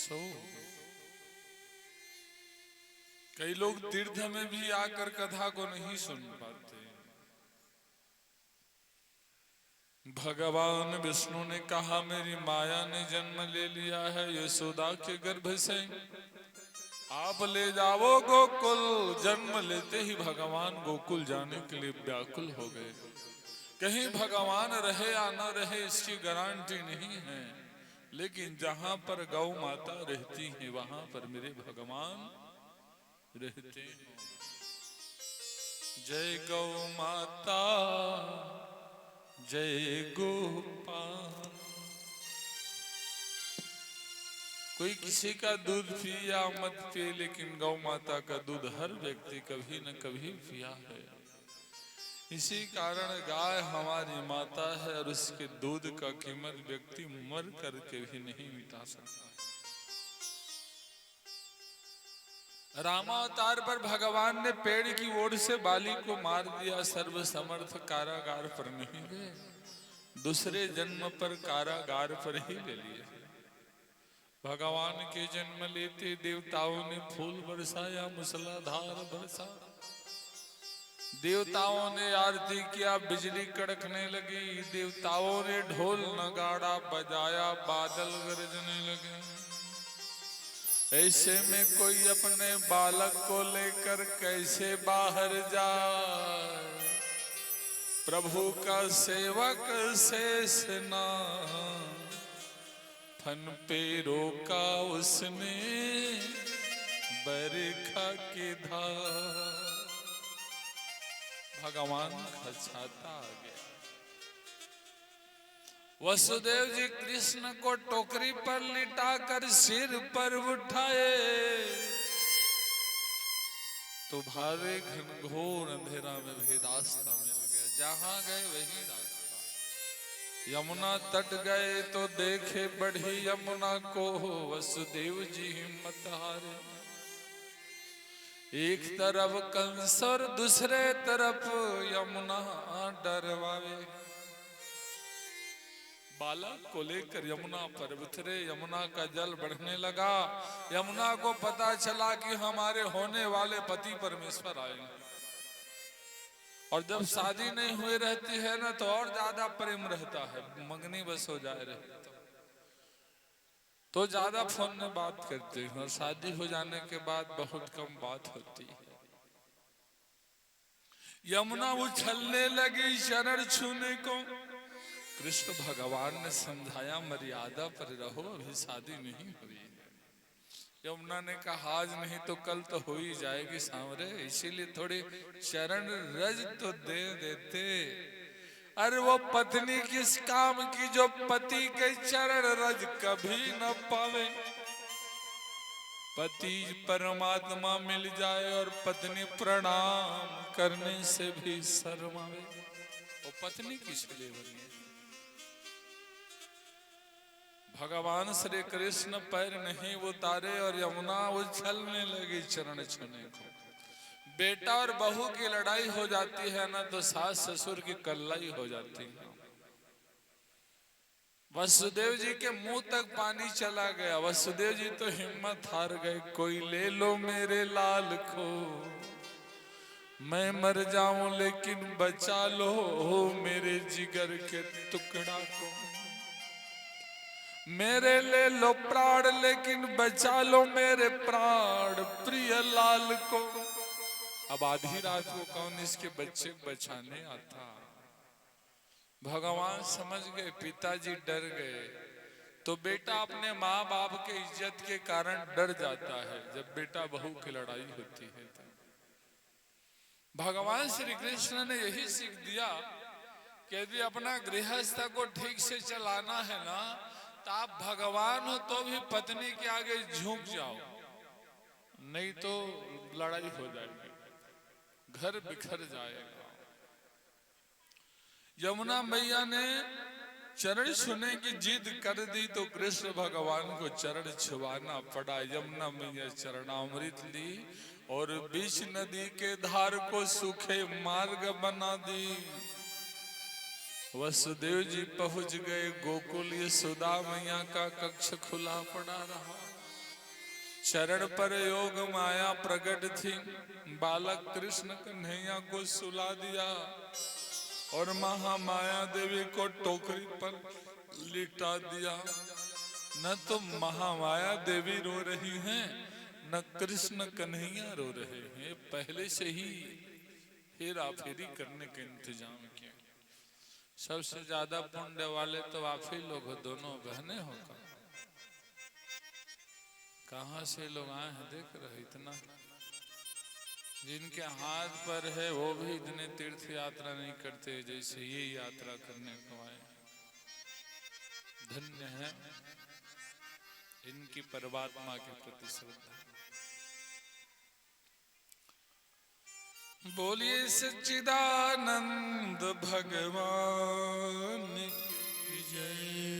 सो कई लोग तीर्थ में भी आकर कथा को नहीं सुन पाते। भगवान विष्णु ने कहा मेरी माया ने जन्म ले लिया है यशोदा के गर्भ से, आप ले जाओ गोकुल। जन्म लेते ही भगवान गोकुल जाने के लिए व्याकुल हो गए। कहीं भगवान रहे या न रहे इसकी गारंटी नहीं है, लेकिन जहां पर गौ माता रहती है वहां पर मेरे भगवान रहते हैं। जय गौ माता जय गोपाल। कोई किसी का दूध पिए या मत पिए, लेकिन गौ माता का दूध हर व्यक्ति कभी न कभी पिया है। इसी कारण गाय हमारी माता है और उसके दूध का कीमत व्यक्ति मर करके भी नहीं मिटा सकता। रामावतार पर भगवान ने पेड़ की ओर से बाली को मार दिया, सर्व समर्थ कारागार पर नहीं गए, दूसरे जन्म पर कारागार पर ही ले लिए। भगवान के जन्म लेते देवताओं ने फूल बरसाया, मूसलाधार बरसा। देवताओं ने आरती किया, बिजली कड़कने लगी। देवताओं ने ढोल नगाड़ा बजाया, बादल गरजने लगे। ऐसे में कोई अपने बालक को लेकर कैसे बाहर जाए। प्रभु का सेवक शेषनाग फन पे रोका उसने बरखा के धार। भगवान का छाता आ गया। वसुदेव जी कृष्ण को टोकरी पर लिटाकर सिर पर उठाए तो भावे घनघोर अंधेरा में भी रास्ता मिल गया। जहां गए वही रास्ता। यमुना तट गए तो देखे बढ़ी यमुना को, वसुदेव जी हिम्मत हारे। एक तरफ कंस और दूसरे तरफ यमुना डरवावे। बालक को लेकर यमुना पर उतरे। यमुना का जल बढ़ने लगा। यमुना को पता चला कि हमारे होने वाले पति परमेश्वर आए। और जब शादी नहीं हुई रहती है ना तो और ज्यादा प्रेम रहता है। मंगनी बस हो जाए रहता तो ज्यादा फोन में बात करते हैं, और शादी हो जाने के बाद बहुत कम बात होती है। यमुना उछलने लगी शरण छूने को। कृष्ण भगवान ने समझाया मर्यादा पर रहो, अभी शादी नहीं हुई है। यमुना ने कहा आज नहीं तो कल तो हो ही जाएगी सांवरे, इसीलिए थोड़ी चरण रज तो दे देते। अरे वो पत्नी किस काम की जो पति के चरण रज कभी न पावे। पति परमात्मा मिल जाए और पत्नी प्रणाम करने से भी शर्मावे। वो पत्नी किस लिए बनी है। भगवान श्री कृष्ण पैर नहीं उतारे और यमुना उछलने लगी चरण छूने को। बेटा और बहू की लड़ाई हो जाती है ना तो सास ससुर की कल्लाई हो जाती है। वसुदेव जी के मुंह तक पानी चला गया। वसुदेव जी तो हिम्मत हार गए। कोई ले लो मेरे लाल को, मैं मर जाऊं लेकिन बचा लो मेरे जिगर के टुकड़ा को। मेरे ले लो प्राण लेकिन बचा लो मेरे प्राण प्रिय लाल को। अब आधी रात को कौन इसके बच्चे बचाने आता। भगवान समझ गए, पिताजी डर गए। तो बेटा अपने माँ बाप के इज्जत के कारण डर जाता है जब बेटा बहू की लड़ाई होती है। भगवान श्री कृष्ण ने यही सीख दिया कि यदि अपना गृहस्थ को ठीक से चलाना है ना तो आप भगवान हो तो भी पत्नी के आगे झुक जाओ, नहीं तो लड़ाई हो जाएगी, घर बिखर जाएगा। यमुना मैया ने चरण छूने की जिद कर दी तो कृष्ण भगवान को चरण छुआना पड़ा। यमुना मैया चरणामृत ली और बीच नदी के धार को सूखे मार्ग बना दी। वसुदेव जी पहुंच गए गोकुल। यशोदा मैया का कक्ष खुला पड़ा रहा। चरण पर योग माया प्रकट थी, बालक कृष्ण कन्हैया को सुला दिया और महामाया देवी को टोकरी पर लिटा दिया। न तो महामाया देवी रो रही हैं, न कृष्ण कन्हैया रो रहे हैं, पहले से ही हेरा फेरी करने के इंतजाम किए। सबसे ज्यादा पुण्य वाले तो आप ही लोग हो, दोनों बहने हो। कहाँ से लोग आए हैं देख रहे, इतना जिनके हाथ पर है वो भी इतने तीर्थ यात्रा नहीं करते जैसे ये यात्रा करने को आए। धन्य है इनकी परमात्मा के प्रति श्रद्धा। बोलिए सच्चिदानंद भगवान की जय।